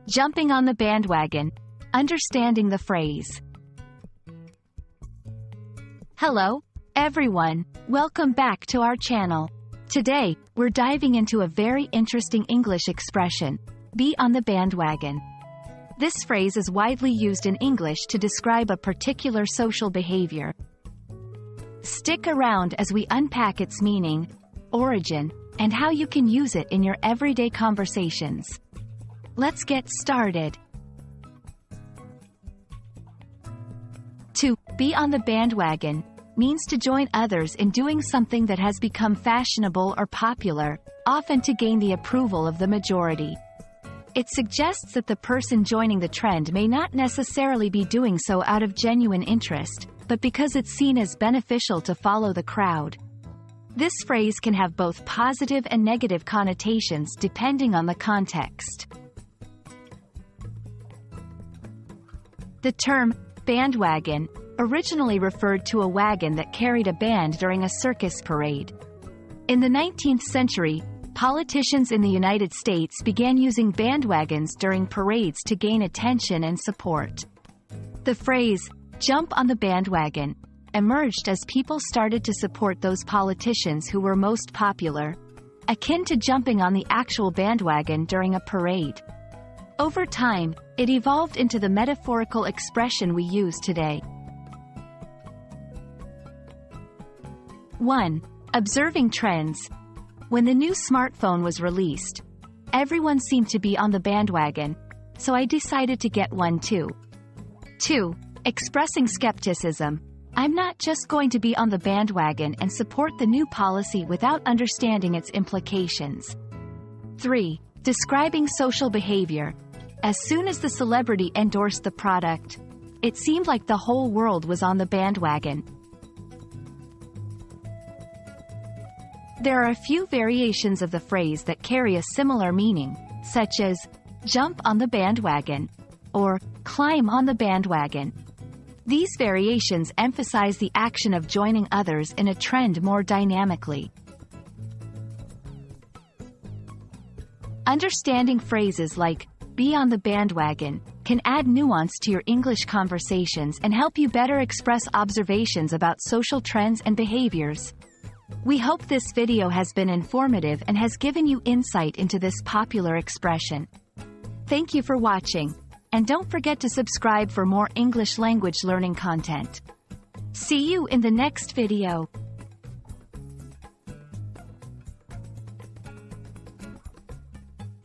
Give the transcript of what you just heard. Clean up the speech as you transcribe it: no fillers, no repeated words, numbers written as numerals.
Jumping on the bandwagon. Understanding the phrase. Hello, everyone. Welcome back to our channel. Today, we're diving into a very interesting English expression, be on the bandwagon. This phrase is widely used in English to describe a particular social behavior. Stick around as we unpack its meaning, origin, and how you can use it in your everyday conversations. Let's get started. To be on the bandwagon means to join others in doing something that has become fashionable or popular, often to gain the approval of the majority. It suggests that the person joining the trend may not necessarily be doing so out of genuine interest, but because it's seen as beneficial to follow the crowd. This phrase can have both positive and negative connotations depending on the context. The term bandwagon originally referred to a wagon that carried a band during a circus parade. In the 19th century, politicians in the United States began using bandwagons during parades to gain attention and support. The phrase, "jump on the bandwagon," emerged as people started to support those politicians who were most popular, akin to jumping on the actual bandwagon during a parade. Over time, it evolved into the metaphorical expression we use today. 1. Observing trends. When the new smartphone was released, everyone seemed to be on the bandwagon, so I decided to get one too. 2. Expressing skepticism. I'm not just going to be on the bandwagon and support the new policy without understanding its implications. 3. Describing social behavior. As soon as the celebrity endorsed the product, it seemed like the whole world was on the bandwagon. There are a few variations of the phrase that carry a similar meaning, such as, jump on the bandwagon, or climb on the bandwagon. These variations emphasize the action of joining others in a trend more dynamically. Understanding phrases like, be on the bandwagon, can add nuance to your English conversations and help you better express observations about social trends and behaviors. We hope this video has been informative and has given you insight into this popular expression. Thank you for watching, and don't forget to subscribe for more English language learning content. See you in the next video.